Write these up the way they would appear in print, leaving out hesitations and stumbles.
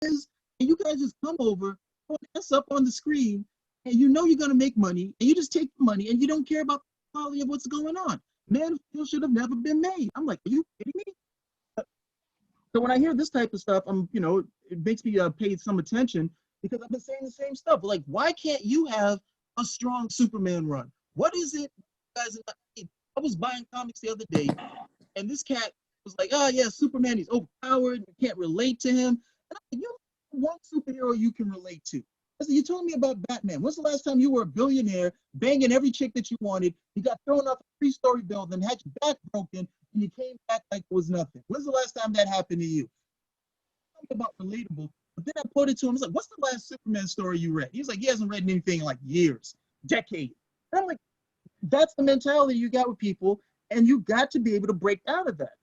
is, and you guys just come over, throw an S up on the screen, and you know you're gonna make money, and you just take the money, and you don't care about the quality of what's going on. Man of Steel should have never been made. I'm like, are you kidding me? So when I hear this type of stuff, it makes me pay some attention because I've been saying the same stuff. Like, why can't you have a strong Superman run? What is it, guys? I was buying comics the other day, and this cat was like, "Oh yeah, Superman. He's overpowered. You can't relate to him." And I'm like, "You want superhero you can relate to?" I said, "You told me about Batman. When's the last time you were a billionaire, banging every chick that you wanted? You got thrown off a three-story building, had your back broken, and you came back like it was nothing. When's the last time that happened to you?" Something about relatable. But then I put it to him. I was like, "What's the last Superman story you read?" He was like, "He hasn't read anything in like years, decades." And I'm like, that's the mentality you got with people, and you got to be able to break out of that.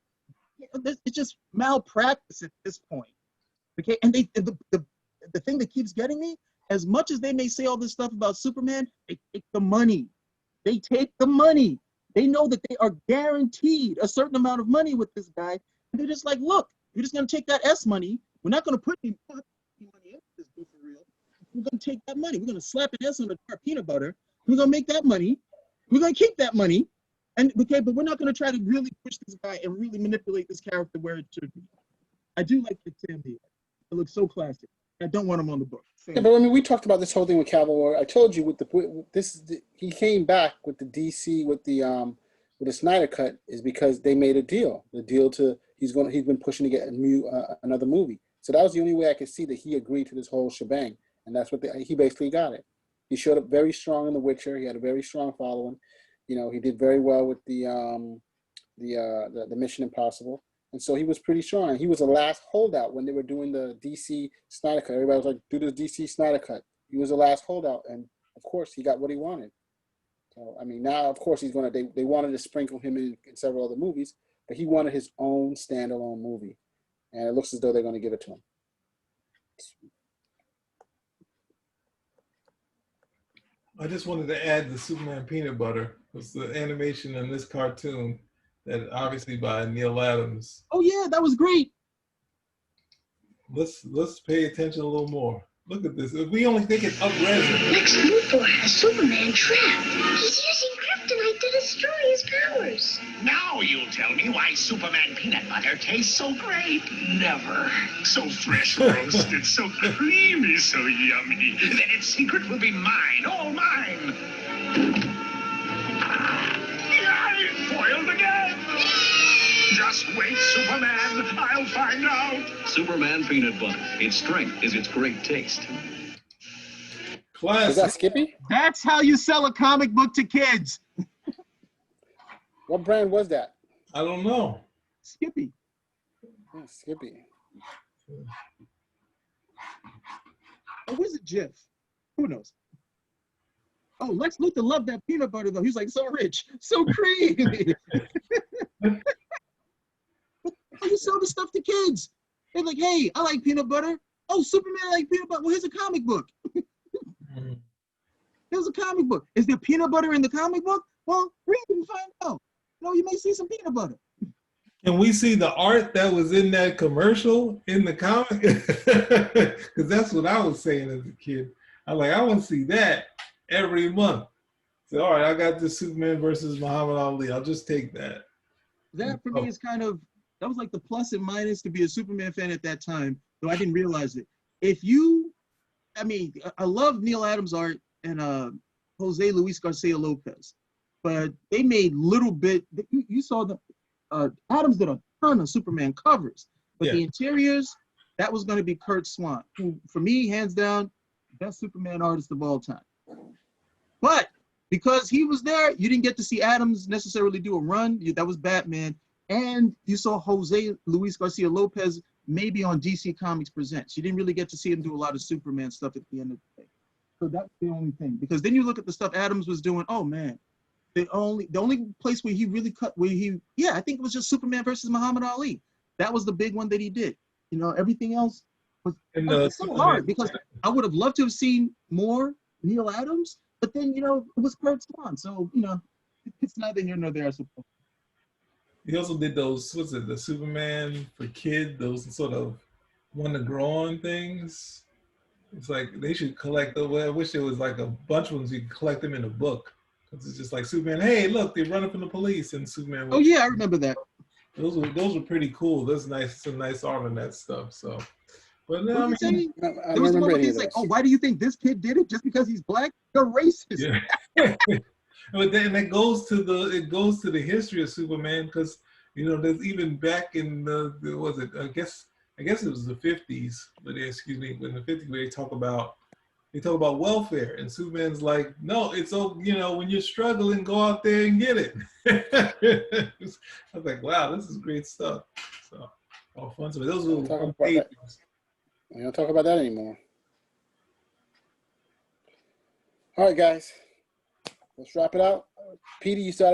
It's just malpractice at this point. Okay, and the thing that keeps getting me, as much as they may say all this stuff about Superman, they take the money. They take the money. They know that they are guaranteed a certain amount of money with this guy. And they're just like, look, you're just going to take that S money. We're not going to put any money into this dude for real. We're going to take that money. We're going to slap an S on the jar of peanut butter. We're going to make that money. We're going to keep that money. And okay, but we're not going to try to really push this guy and really manipulate this character where it should be. I do like the Samnee. It looks so classic. I don't want him on the book. Yeah, but I mean, we talked about this whole thing with Cavill. I told you he came back with the DC with the Snyder cut is because they made a deal. The deal he's been pushing to get another movie. So that was the only way I could see that he agreed to this whole shebang, and that's what he basically got it. He showed up very strong in The Witcher. He had a very strong following. He did very well with the Mission Impossible. And so he was pretty strong. He was the last holdout when they were doing the DC Snyder cut. Everybody was like, do this DC Snyder cut. He was the last holdout. And, of course, he got what he wanted. So, I mean, now, of course, they wanted to sprinkle him in several other movies, but he wanted his own standalone movie. And it looks as though they're going to give it to him. I just wanted to add the Superman peanut butter. It's the animation in this cartoon that obviously by Neal Adams. Oh yeah, that was great. Let's pay attention a little more. Look at this. If we only think it's up-res. Lex Luthor had a Superman trap. He's using kryptonite to destroy his powers. Now you'll tell me why Superman peanut butter tastes so great. Never. So fresh roasted, so creamy, so yummy. Then its secret will be mine, all mine. Foiled again! Just wait, Superman. I'll find out. Superman peanut butter. Its strength is its great taste. Classic. Is that Skippy? That's how you sell a comic book to kids. What brand was that? I don't know. Skippy. Yeah, Skippy. Or was it Jif? Who knows? Oh, Lex Luthor loved that peanut butter, though. He's like, so rich, so creamy. You sell the stuff to kids. They're like, hey, I like peanut butter. Oh, Superman like peanut butter. Well, here's a comic book. Here's a comic book. Is there peanut butter in the comic book? Well, read it and find out. You may see some peanut butter. Can we see the art that was in that commercial in the comic? Because that's what I was saying as a kid. I'm like, I want to see that every month. So, all right, I got this Superman versus Muhammad Ali. I'll just take that. That for me is kind of, that was like the plus and minus to be a Superman fan at that time, though I didn't realize it. I love Neal Adams' art and Jose Luis Garcia Lopez, but they made little bit, you saw the, Adams did a ton of Superman covers, but the interiors, that was going to be Kurt Swan, who for me, hands down, best Superman artist of all time. But because he was there, you didn't get to see Adams necessarily do a run. That was Batman. And you saw Jose Luis Garcia Lopez maybe on DC Comics Presents. You didn't really get to see him do a lot of Superman stuff at the end of the day. So that's the only thing. Because then you look at the stuff Adams was doing, oh man, the only place where he really cut, I think it was just Superman versus Muhammad Ali. That was the big one that he did. Everything else was so hard because I would have loved to have seen more Neal Adams, but then, it was Kurt Swan. So, it's neither here nor there, I suppose. He also did those, the Superman for Kid, those sort of want to grow on things. It's like they should collect the. Well, I wish there was like a bunch of them. So you could collect them in a book. Because it's just like Superman. Hey, look, they're running from the police, and Superman. Oh yeah, I remember that. Those were pretty cool. That's nice. Some nice art on that stuff. So, but no, What I are you mean, saying? I There don't was the one remember where any of he's like, those. "Oh, why do you think this kid did it? Just because he's black? You're racist." yeah. But then it goes to the history of Superman because there's even back in was it I guess it was the 50s, but excuse me, in the 50s where they talk about welfare, and Superman's like, no, it's when you're struggling, go out there and get it. I was like, wow, this is great stuff. So all fun stuff. Those We were don't talk fun about that. pages. We don't talk about that anymore. All right, guys. Let's wrap it out. Petey, you started.